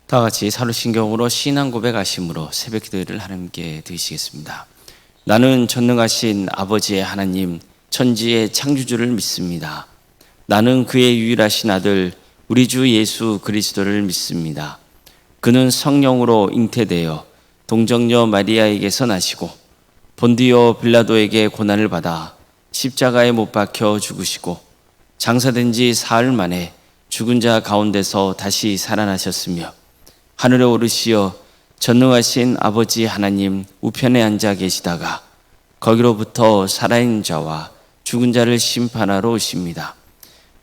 다 같이 사도신경으로 신앙 고백하심으로 새벽 기도를 하나님께 드리시겠습니다. 나는 전능하신 아버지의 하나님, 천지의 창조주를 믿습니다. 나는 그의 유일하신 아들 우리 주 예수 그리스도를 믿습니다. 그는 성령으로 잉태되어 동정녀 마리아에게서 나시고 본디오 빌라도에게 고난을 받아 십자가에 못 박혀 죽으시고 장사된 지 사흘 만에 죽은 자 가운데서 다시 살아나셨으며 하늘에 오르시어 전능하신 아버지 하나님 우편에 앉아 계시다가 거기로부터 살아있는 자와 죽은 자를 심판하러 오십니다.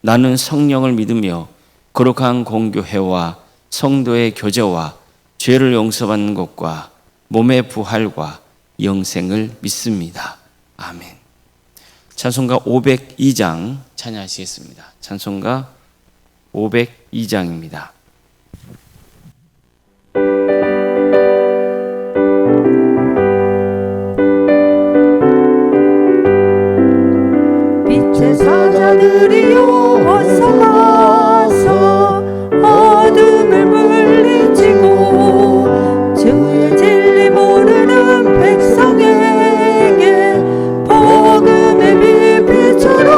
나는 성령을 믿으며 거룩한 공교회와 성도의 교제와 죄를 용서받는 것과 몸의 부활과 영생을 믿습니다. 아멘. 찬송가 502장 찬양하시겠습니다. 찬송가 502장입니다. 빛의 사자들이여 어서 와서 어둠을 물리치고 주의 진리 모르는 백성에게 복음의 빛비처럼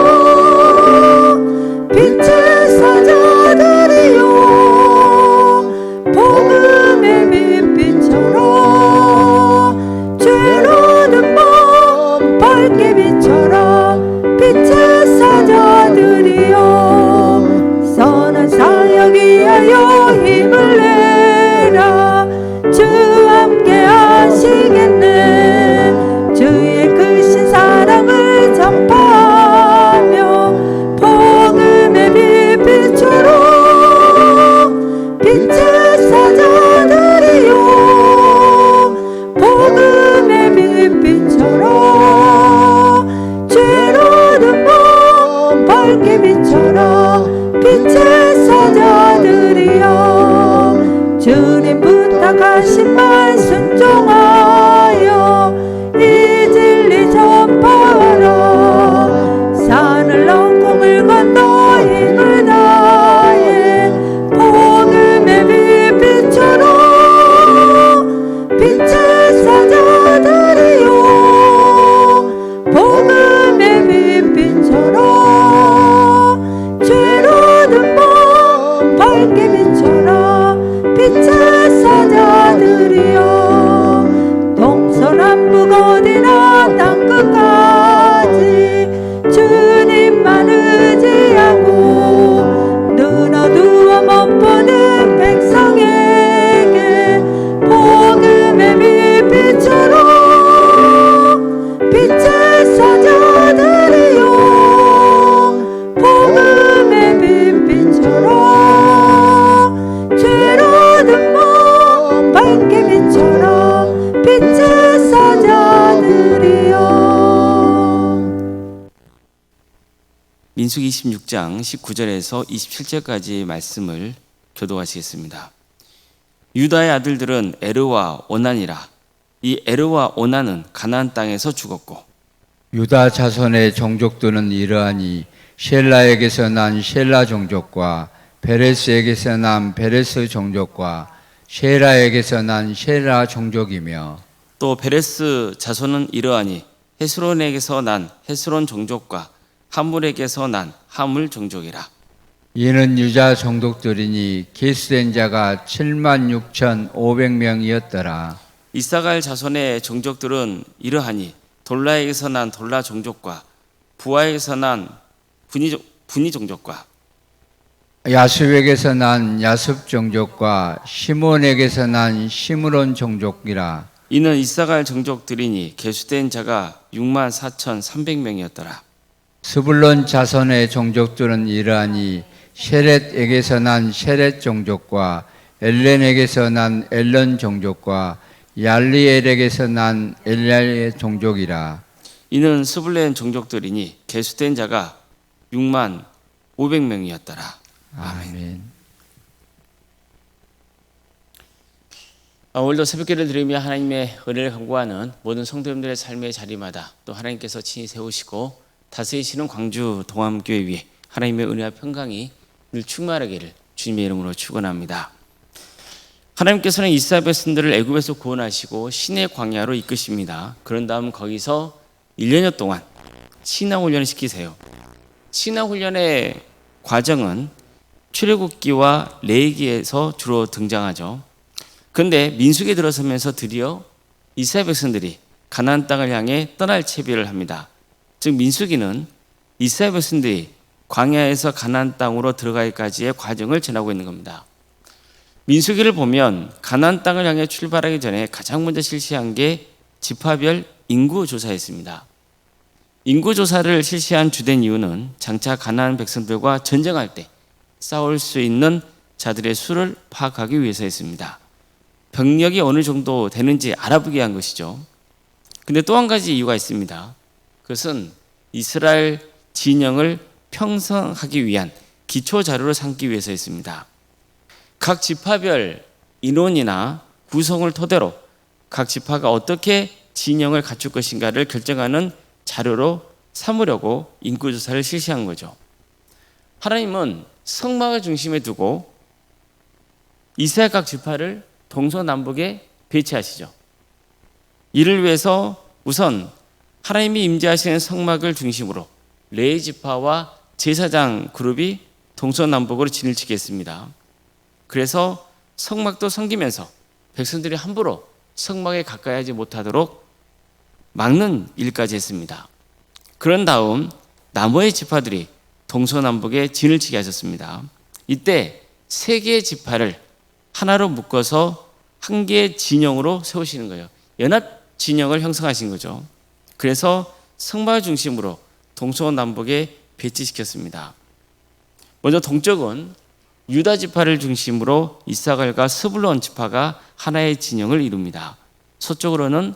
빛의 사자들이여 복음의 빛비처럼 죄로는 몸 밝게 빛처럼 빛의 사자들이여 선한 사역 위하여 힘을 내라 주 함께 하시겠네 주의 크신 사랑을 전파하며 복음의 빛비처럼 빛의 사자들이여 복음의 빛비처럼 죄로는 몸 밝게 빛처럼 빛의 사자들이여 주님 부탁하신 말 순종하여 이 진리 전파하라 산을 넘고 물 건너 힘을 다해 복음의 빛비처럼 빛의 사자들이여 복음의 빛비처럼 죄로는 몸 밝게 빛처럼 빛의 사자들이여 동서남북 어디나 땅끝까지 주님만 의지하고 눈 어두워 못 보는 백성에게 복음의 빛비처럼 빛의 사자들이여 복음의 빛비처럼 죄로는 몸 밝게 빛처럼 빛의 사자들이여. 민수기 26장 19절에서 27절까지 말씀을 교독하시겠습니다. 유다의 아들들은 에르와 오난이라. 이 에르와 오난은 가나안 땅에서 죽었고 유다 자손의 종족들은 이러하니 셀라에게서 난 셀라 종족과 베레스에게서 난 베레스 종족과 셰라에게서 난 셰라 종족이며 또 베레스 자손은 이러하니 헤스론에게서 난 헤스론 종족과 하물에게서 난 하물 종족이라. 이는 유다 종족들이니 계수된 자가 76,500명이었더라. 이사갈 자손의 종족들은 이러하니 돌라에게서 난 돌라 종족과 부하에게서 난 분이 종족과 야습에게서 난 야습 종족과 시몬에게서 난 시므론 종족이라. 이는 이사갈 종족들이니 계수된 자가 64,300명이었더라. 스불론 자손의 종족들은 이러하니 셰렛에게서 난 셰렛 종족과 엘렌에게서 난 엘런 종족과 얄리엘에게서 난 엘리엘 종족이라. 이는 스불렌 종족들이니 계수된 자가 65,500명이었더라. 아멘. 오늘도 새벽기를 드리며 하나님의 은혜를 간구하는 모든 성도님들의 삶의 자리마다 또 하나님께서 친히 세우시고 다스리시는 광주 동암교회 위에 하나님의 은혜와 평강이 늘 충만하기를 주님의 이름으로 축원합니다. 하나님께서는 이스라엘 백성들을 애굽에서 구원하시고 시내 광야로 이끄십니다. 그런 다음 거기서 1년여 동안 신앙훈련을 시키세요. 신앙훈련의 과정은 출애굽기와 레위기에서 주로 등장하죠. 그런데 민수기에 들어서면서 드디어 이스라엘 백성들이 가나안 땅을 향해 떠날 채비를 합니다. 즉 민수기는 이스라엘 백성들이 광야에서 가나안 땅으로 들어가기까지의 과정을 전하고 있는 겁니다. 민수기를 보면 가나안 땅을 향해 출발하기 전에 가장 먼저 실시한 게 지파별 인구 조사였습니다. 인구 조사를 실시한 주된 이유는 장차 가나안 백성들과 전쟁할 때 싸울 수 있는 자들의 수를 파악하기 위해서였습니다. 병력이 어느 정도 되는지 알아보기 위한 것이죠. 근데 또 한 가지 이유가 있습니다. 그것은 이스라엘 진영을 형성하기 위한 기초 자료를 삼기 위해서였습니다. 각 지파별 인원이나 구성을 토대로 각 지파가 어떻게 진영을 갖출 것인가를 결정하는 자료로 삼으려고 인구조사를 실시한 거죠. 하나님은 성막을 중심에 두고 이스라엘 각 지파를 동서남북에 배치하시죠. 이를 위해서 우선 하나님이 임재하시는 성막을 중심으로 레위 지파와 제사장 그룹이 동서남북으로 진을 치겠습니다. 그래서 성막도 섬기면서 백성들이 함부로 성막에 가까이 하지 못하도록 막는 일까지 했습니다. 그런 다음 나머지 지파들이 동서남북에 진을 치게 하셨습니다. 이때 세 개의 지파를 하나로 묶어서 한 개의 진영으로 세우시는 거예요. 연합 진영을 형성하신 거죠. 그래서 성막을 중심으로 동서남북에 배치시켰습니다. 먼저 동쪽은 유다 지파를 중심으로 이사갈과 스불론 지파가 하나의 진영을 이룹니다. 서쪽으로는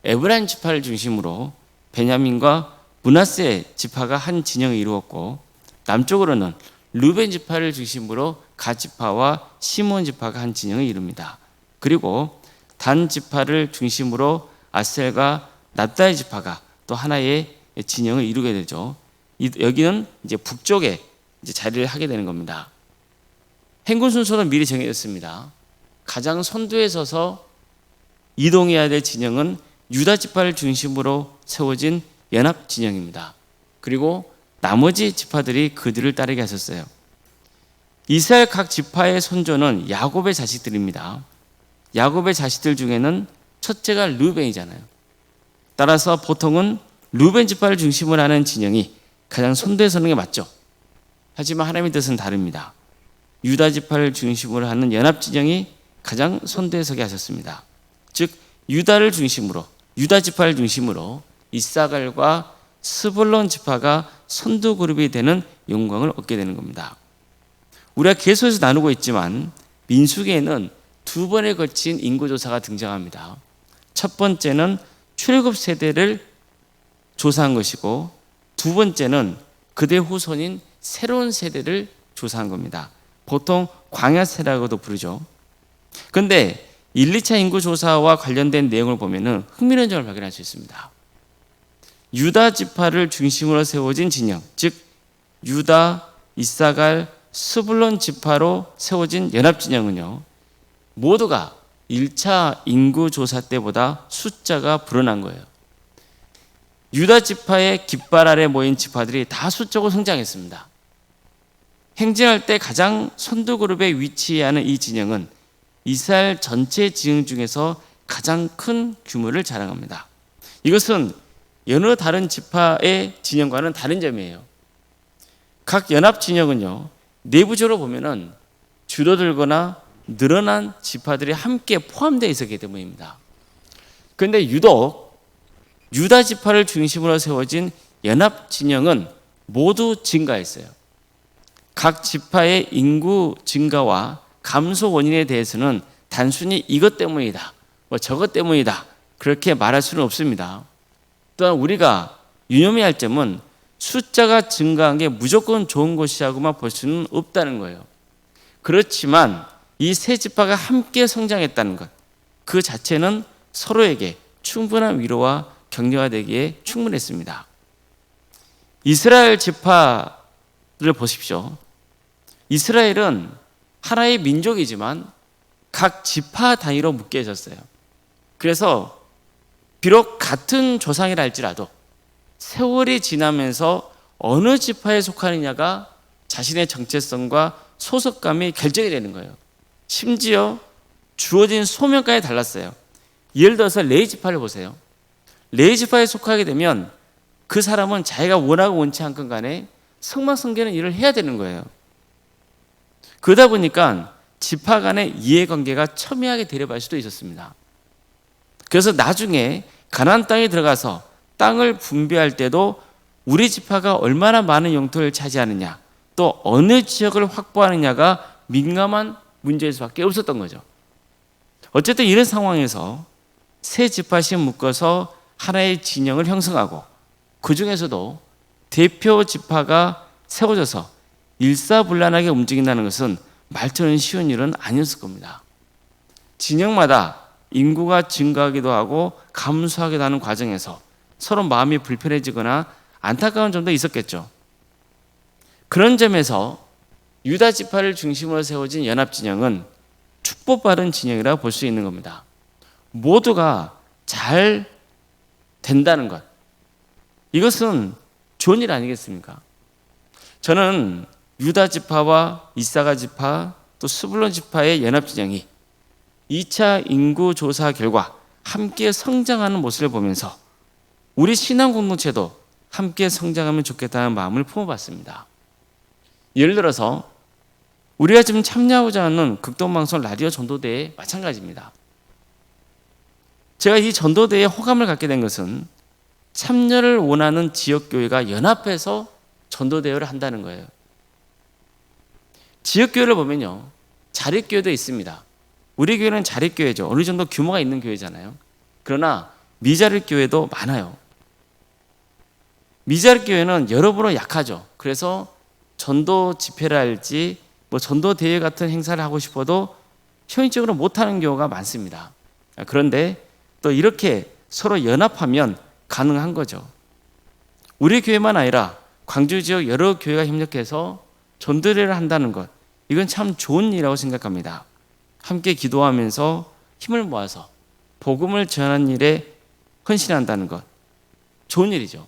에브라임 지파를 중심으로 베냐민과 므낫세 지파가 한 진영을 이루었고, 남쪽으로는 르벤 지파를 중심으로 갓 지파와 시몬 지파가 한 진영을 이룹니다. 그리고 단 지파를 중심으로 아셀과 납달리 지파가 또 하나의 진영을 이루게 되죠. 여기는 이제 북쪽에 이제 자리를 하게 되는 겁니다. 행군 순서는 미리 정해졌습니다. 가장 선두에 서서 이동해야 될 진영은 유다 지파를 중심으로 세워진 연합 진영입니다. 그리고 나머지 지파들이 그들을 따르게 하셨어요. 이스라엘 각 지파의 손조는 야곱의 자식들입니다. 야곱의 자식들 중에는 첫째가 르벤이잖아요. 따라서 보통은 르벤 지파를 중심으로 하는 진영이 가장 선두에 서는 게 맞죠. 하지만 하나님의 뜻은 다릅니다. 유다 지파를 중심으로 하는 연합 진영이 가장 선두에 서게 하셨습니다. 즉 유다 지파를 중심으로 이사갈과 스불론 지파가 선두 그룹이 되는 영광을 얻게 되는 겁니다. 우리가 계속해서 나누고 있지만 민수기에는 두 번에 걸친 인구조사가 등장합니다. 첫 번째는 출애굽 세대를 조사한 것이고, 두 번째는 그대 후손인 새로운 세대를 조사한 겁니다. 보통 광야 세대라고도 부르죠. 그런데 1, 2차 인구조사와 관련된 내용을 보면 흥미로운 점을 발견할 수 있습니다. 유다 지파를 중심으로 세워진 진영, 즉 유다, 이사갈, 스불론 지파로 세워진 연합 진영은요, 모두가 1차 인구조사 때보다 숫자가 불어난 거예요. 유다 지파의 깃발 아래 모인 지파들이 다 수적으로 성장했습니다. 행진할 때 가장 선두 그룹에 위치하는 이 진영은 이스라엘 전체 진영 중에서 가장 큰 규모를 자랑합니다. 이것은 여러 다른 지파의 진영과는 다른 점이에요. 각 연합 진영은요, 내부적으로 보면은 줄어들거나 늘어난 지파들이 함께 포함되어 있었기 때문입니다. 그런데 유독 유다 지파를 중심으로 세워진 연합 진영은 모두 증가했어요. 각 지파의 인구 증가와 감소 원인에 대해서는 단순히 이것 때문이다, 저것 때문이다, 그렇게 말할 수는 없습니다. 또한 우리가 유념해야 할 점은 숫자가 증가한 게 무조건 좋은 것이라고만 볼 수는 없다는 거예요. 그렇지만 이 세 지파가 함께 성장했다는 것, 그 자체는 서로에게 충분한 위로와 격려가 되기에 충분했습니다. 이스라엘 지파를 보십시오. 이스라엘은 하나의 민족이지만 각 지파 단위로 묶여졌어요. 그래서 비록 같은 조상이라 할지라도 세월이 지나면서 어느 지파에 속하느냐가 자신의 정체성과 소속감이 결정이 되는 거예요. 심지어 주어진 소명까지 달랐어요. 예를 들어서 레위 지파를 보세요. 레위 지파에 속하게 되면 그 사람은 자기가 원하고 원치 않건 간에 성막성계는 일을 해야 되는 거예요. 그러다 보니까 지파 간의 이해관계가 첨예하게 대립할 수도 있었습니다. 그래서 나중에 가나안 땅에 들어가서 땅을 분배할 때도 우리 지파가 얼마나 많은 영토를 차지하느냐, 또 어느 지역을 확보하느냐가 민감한 문제일 수밖에 없었던 거죠. 어쨌든 이런 상황에서 세 지파씩 묶어서 하나의 진영을 형성하고 그 중에서도 대표 지파가 세워져서 일사불란하게 움직인다는 것은 말처럼 쉬운 일은 아니었을 겁니다. 진영마다 인구가 증가하기도 하고 감소하기도 하는 과정에서 서로 마음이 불편해지거나 안타까운 점도 있었겠죠. 그런 점에서 유다 지파를 중심으로 세워진 연합진영은 축복받은 진영이라 볼 수 있는 겁니다. 모두가 잘 된다는 것, 이것은 좋은 일 아니겠습니까? 저는 유다 지파와 이사가 지파 또 스불론 지파의 연합진영이 2차 인구조사 결과 함께 성장하는 모습을 보면서 우리 신앙 공동체도 함께 성장하면 좋겠다는 마음을 품어봤습니다. 예를 들어서 우리가 지금 참여하고자 하는 극동방송 라디오 전도대회 마찬가지입니다. 제가 이 전도대회에 호감을 갖게 된 것은 참여를 원하는 지역교회가 연합해서 전도대회를 한다는 거예요. 지역교회를 보면요, 자립교회도 있습니다. 우리 교회는 자립교회죠. 어느 정도 규모가 있는 교회잖아요. 그러나 미자립교회도 많아요. 미자립교회는 여러모로 약하죠. 그래서 전도 집회를 할지 전도 대회 같은 행사를 하고 싶어도 현실적으로 못하는 경우가 많습니다. 그런데 또 이렇게 서로 연합하면 가능한 거죠. 우리 교회만 아니라 광주 지역 여러 교회가 협력해서 전도대회를 한다는 것, 이건 참 좋은 일이라고 생각합니다. 함께 기도하면서 힘을 모아서 복음을 전하는 일에 헌신한다는 것, 좋은 일이죠.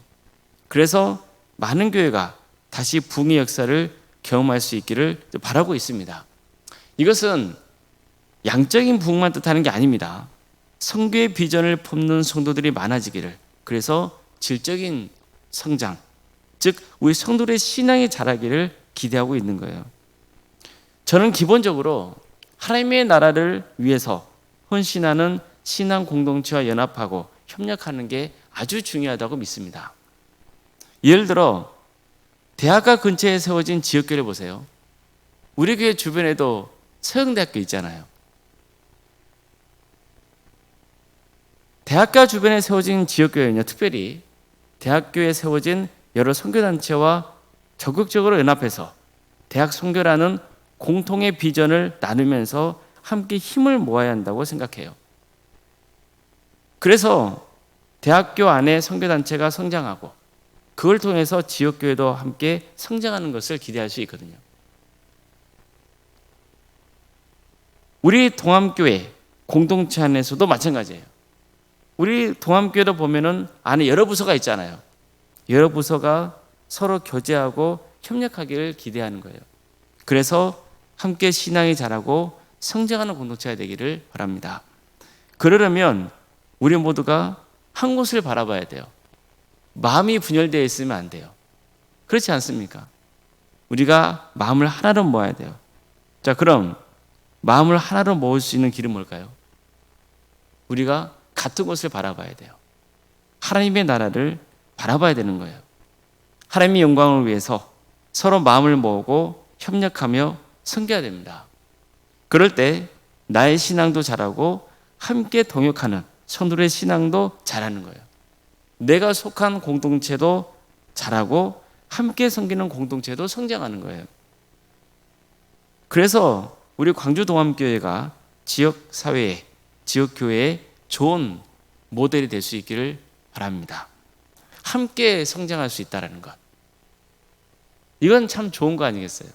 그래서 많은 교회가 다시 부흥의 역사를 경험할 수 있기를 바라고 있습니다. 이것은 양적인 부흥만 뜻하는 게 아닙니다. 성교의 비전을 품는 성도들이 많아지기를, 그래서 질적인 성장, 즉 우리 성도들의 신앙이 자라기를 기대하고 있는 거예요. 저는 기본적으로 하나님의 나라를 위해서 헌신하는 신앙 공동체와 연합하고 협력하는 게 아주 중요하다고 믿습니다. 예를 들어 대학가 근처에 세워진 지역교회를 보세요. 우리 교회 주변에도 서영대학교 있잖아요. 대학가 주변에 세워진 지역교회는요, 특별히 대학교에 세워진 여러 선교단체와 적극적으로 연합해서 대학 선교라는 공통의 비전을 나누면서 함께 힘을 모아야 한다고 생각해요. 그래서 대학교 안에 선교단체가 성장하고 그걸 통해서 지역교회도 함께 성장하는 것을 기대할 수 있거든요. 우리 동암교회 공동체 안에서도 마찬가지예요. 우리 동암교회도 보면은 안에 여러 부서가 있잖아요. 여러 부서가 서로 교제하고 협력하기를 기대하는 거예요. 그래서 함께 신앙이 자라고 성장하는 공동체가 되기를 바랍니다. 그러려면 우리 모두가 한 곳을 바라봐야 돼요. 마음이 분열되어 있으면 안 돼요. 그렇지 않습니까? 우리가 마음을 하나로 모아야 돼요. 자, 그럼 마음을 하나로 모을 수 있는 길은 뭘까요? 우리가 같은 곳을 바라봐야 돼요. 하나님의 나라를 바라봐야 되는 거예요. 하나님의 영광을 위해서 서로 마음을 모으고 협력하며 섬겨야 됩니다. 그럴 때 나의 신앙도 자라고 함께 동역하는 성도의 신앙도 자라는 거예요. 내가 속한 공동체도 자라고 함께 섬기는 공동체도 성장하는 거예요. 그래서 우리 광주 동암교회가 지역 사회에, 지역 교회에 좋은 모델이 될 수 있기를 바랍니다. 함께 성장할 수 있다는 것, 이건 참 좋은 거 아니겠어요?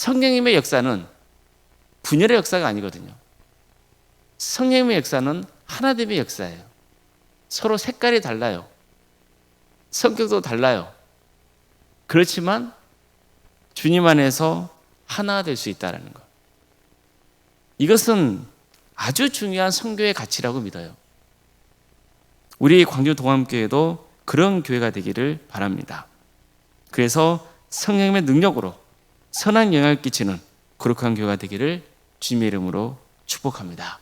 성령님의 역사는 분열의 역사가 아니거든요. 성령님의 역사는 하나됨의 역사예요. 서로 색깔이 달라요. 성격도 달라요. 그렇지만 주님 안에서 하나가 될 수 있다는 것. 이것은 아주 중요한 성교의 가치라고 믿어요. 우리 광주 동암교회도 그런 교회가 되기를 바랍니다. 그래서 성령님의 능력으로 선한 영향을 끼치는 거룩한 교회가 되기를 주님의 이름으로 축복합니다.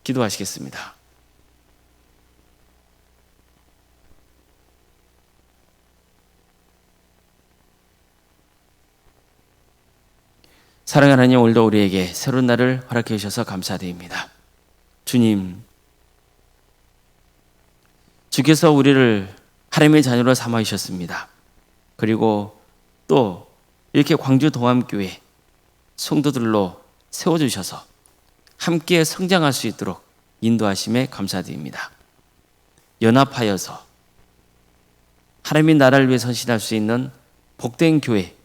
기도하시겠습니다. 사랑하는 하나님, 오늘도 우리에게 새로운 날을 허락해 주셔서 감사드립니다. 주님, 주께서 우리를 하나님의 자녀로 삼아 주셨습니다. 그리고 또 이렇게 광주 동암교회 성도들로 세워주셔서 함께 성장할 수 있도록 인도하심에 감사드립니다. 연합하여서 하나님의 나라를 위해 선신할 수 있는 복된 교회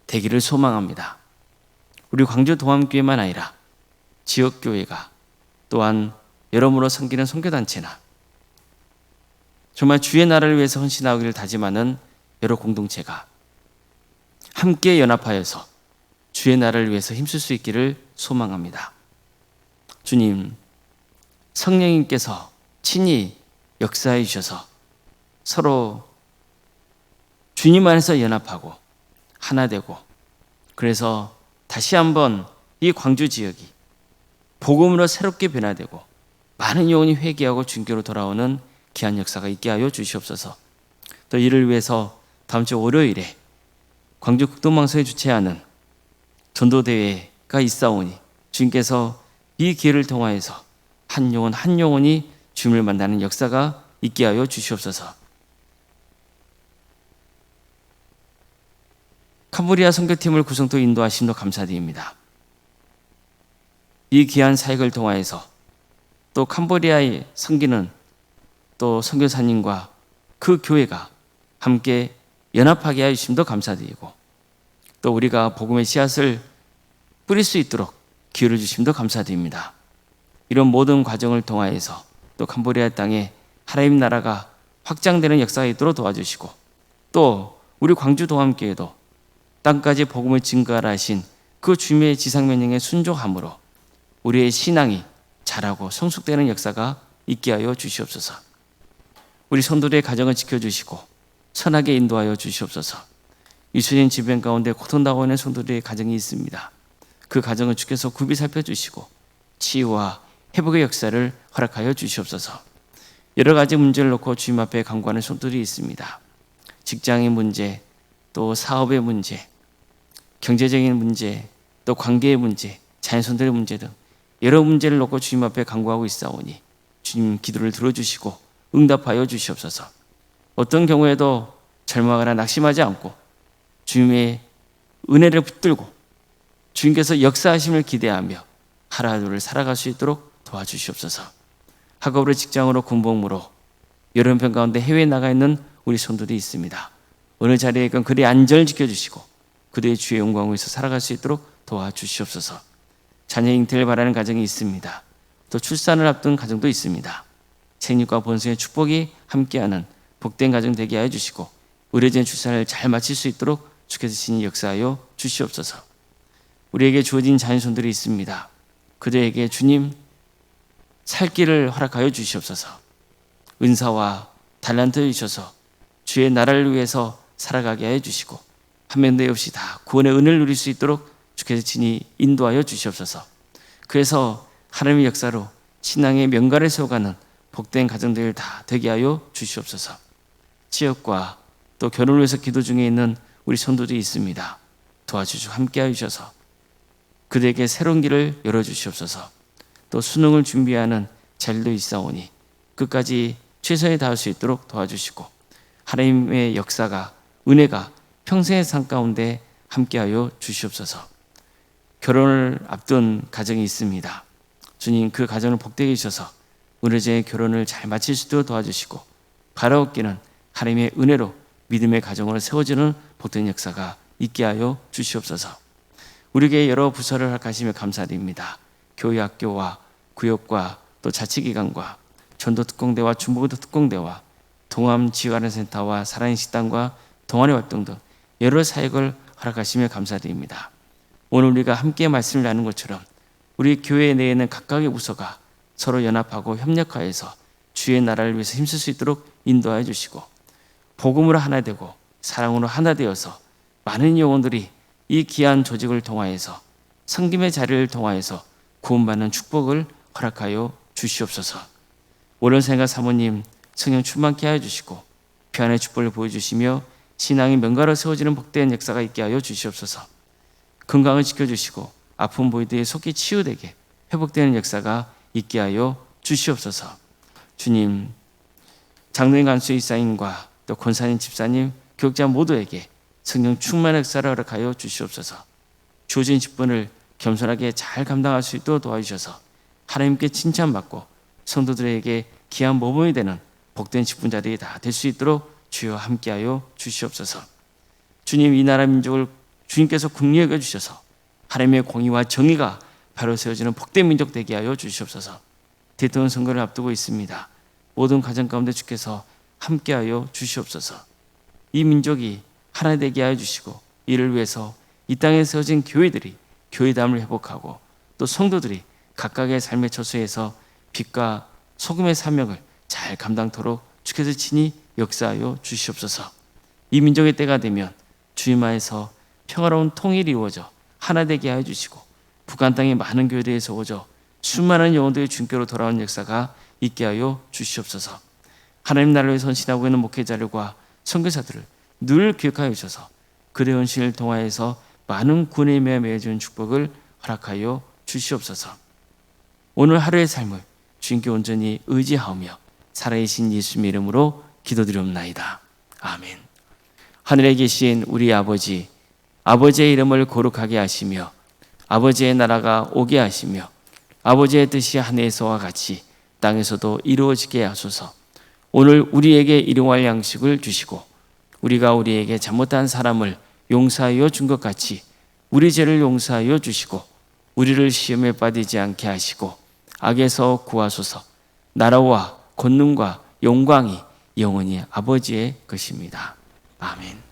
되기를 소망합니다. 우리 광주 동암교회만 아니라 지역교회가 또한 여러모로 섬기는 선교단체나 정말 주의 나라를 위해서 헌신하기를 다짐하는 여러 공동체가 함께 연합하여서 주의 나라를 위해서 힘쓸 수 있기를 소망합니다. 주님, 성령님께서 친히 역사해 주셔서 서로 주님 안에서 연합하고 하나 되고, 그래서 다시 한번 이 광주 지역이 복음으로 새롭게 변화되고 많은 영혼이 회개하고 준교로 돌아오는 귀한 역사가 있게 하여 주시옵소서. 또 이를 위해서 다음 주 월요일에 광주 극동방송에 주최하는 전도대회가 있사오니 주님께서 이 기회를 통하여서 한 영혼 한 영혼이 주님을 만나는 역사가 있게 하여 주시옵소서. 캄보디아 선교팀을 구성토 인도하심도 감사드립니다. 이 귀한 사역을 통하여서 또 캄보디아에 섬기는 또 선교사님과 그 교회가 함께 연합하게 하여 주심도 감사드리고, 또 우리가 복음의 씨앗을 뿌릴 수 있도록 기회를 주심도 감사드립니다. 이런 모든 과정을 통하여서 또 캄보디아 땅에 하나님 나라가 확장되는 역사가 있도록 도와주시고, 또 우리 광주 동암교회도 땅까지 복음을 증거하라 하신 그 주님의 지상명령에 순종함으로 우리의 신앙이 자라고 성숙되는 역사가 있게 하여 주시옵소서. 우리 성도들의 가정을 지켜주시고 선하게 인도하여 주시옵소서. 이수진 질병 가운데 고통당하고 있는 성도들의 가정이 있습니다. 그 가정을 주께서 굽이 살펴주시고 치유와 회복의 역사를 허락하여 주시옵소서. 여러 가지 문제를 놓고 주님 앞에 간구하는 성도들이 있습니다. 직장의 문제, 또 사업의 문제, 경제적인 문제, 또 관계의 문제, 자녀손들의 문제 등 여러 문제를 놓고 주님 앞에 간구하고 있사오니 주님 기도를 들어주시고 응답하여 주시옵소서. 어떤 경우에도 절망하거나 낙심하지 않고 주님의 은혜를 붙들고 주님께서 역사하심을 기대하며 하루하루를 살아갈 수 있도록 도와주시옵소서. 학업으로 직장으로 군복무로 여름편 가운데 해외에 나가 있는 우리 성도들이 있습니다. 어느 자리에건 그들의 안전을 지켜주시고 그들의 주의 영광을 위해서 살아갈 수 있도록 도와주시옵소서. 자녀 잉태를 바라는 가정이 있습니다. 또 출산을 앞둔 가정도 있습니다. 생육과 번성의 축복이 함께하는 복된 가정 되게 하여 주시고 의료진 출산을 잘 마칠 수 있도록 주께서 신이 역사하여 주시옵소서. 우리에게 주어진 자녀손들이 있습니다. 그들에게 주님 살 길을 허락하여 주시옵소서. 은사와 달란트를 주셔서 주의 나라를 위해서 살아가게 하여 주시고 한 명도 없이 다 구원의 은혜를 누릴 수 있도록 주께서 친히 인도하여 주시옵소서. 그래서 하나님의 역사로 신앙의 명가를 세워가는 복된 가정들 다 되게 하여 주시옵소서. 지역과 또 결혼을 위해서 기도 중에 있는 우리 성도들이 있습니다. 도와주시고 함께하여 주셔서 그들에게 새로운 길을 열어주시옵소서. 또 수능을 준비하는 자들도 있사오니 끝까지 최선을 다할 수 있도록 도와주시고 하나님의 역사가 은혜가 평생의 삶 가운데 함께하여 주시옵소서. 결혼을 앞둔 가정이 있습니다. 주님 그 가정을 복되게 해주셔서 은혜제의 결혼을 잘 마칠 수 있도록 도와주시고 바라옵기는 하나님의 은혜로 믿음의 가정으로 세워지는 복된 역사가 있게 하여 주시옵소서. 우리에게 여러 부서를 허락하시며 감사드립니다. 교회 학교와 구역과 또 자치기관과 전도특공대와 중보기도 특공대와 동암지휘관센터와 사랑의 식당과 동아리 활동 등 여러 사역을 허락하시며 감사드립니다. 오늘 우리가 함께 말씀을 나눈 것처럼 우리 교회 내에는 각각의 부서가 서로 연합하고 협력하여서 주의 나라를 위해서 힘쓸 수 있도록 인도하여 주시고 복음으로 하나 되고 사랑으로 하나 되어서 많은 영혼들이 이 귀한 조직을 통하여서 섬김의 자리를 통하여서 구원받는 축복을 허락하여 주시옵소서. 오른생각 사모님 성령 충만케 하여 주시고 평안의 축복을 보여주시며 신앙이 명가로 세워지는 복된 역사가 있게 하여 주시옵소서. 건강을 지켜주시고 아픈 보이들이 속히 치유되게 회복되는 역사가 있게 하여 주시옵소서. 주님, 장로인 간수 이사님과 또 권사님 집사님 교육자 모두에게 성령 충만의 역사를 허락하여 주시옵소서. 주어진 직분을 겸손하게 잘 감당할 수 있도록 도와주셔서 하나님께 칭찬받고 성도들에게 귀한 모범이 되는 복된 직분자들이 다 될 수 있도록 주여 함께하여 주시옵소서. 주님, 이 나라 민족을 주님께서 긍휼히 여겨주셔서 하나님의 공의와 정의가 바로 세워지는 복된 민족 되게 하여 주시옵소서. 대통령 선거를 앞두고 있습니다. 모든 가정 가운데 주께서 함께하여 주시옵소서. 이 민족이 하나 되게 하여 주시고 이를 위해서 이 땅에 세워진 교회들이 교회담을 회복하고 또 성도들이 각각의 삶의 처소에서 빛과 소금의 사명을 잘 감당토록 주께서 친히 역사하여 주시옵소서. 이 민족의 때가 되면 주님 안에서 평화로운 통일이 이루어져 하나 되게 하여 주시고 북한 땅의 많은 교회들이 세워져 수많은 영혼들이 주님께로 돌아오는 역사가 있게 하여 주시옵소서. 하나님 나라를 위해 헌신하고 있는 목회자들과 선교사들을 늘 기억하여 주셔서 그의 헌신을 통하여서 많은 구원의 매에 맺어주는 축복을 허락하여 주시옵소서. 오늘 하루의 삶을 주님께 온전히 의지하며 살아계신 예수님의 이름으로 기도드리옵나이다. 아멘. 하늘에 계신 우리 아버지, 아버지의 이름을 거룩하게 하시며 아버지의 나라가 오게 하시며 아버지의 뜻이 하늘에서와 같이 땅에서도 이루어지게 하소서. 오늘 우리에게 일용할 양식을 주시고 우리가 우리에게 잘못한 사람을 용서하여 준 것 같이 우리 죄를 용서하여 주시고 우리를 시험에 빠지지 않게 하시고 악에서 구하소서. 나라와 권능과 영광이 영원히 아버지의 것입니다. 아멘.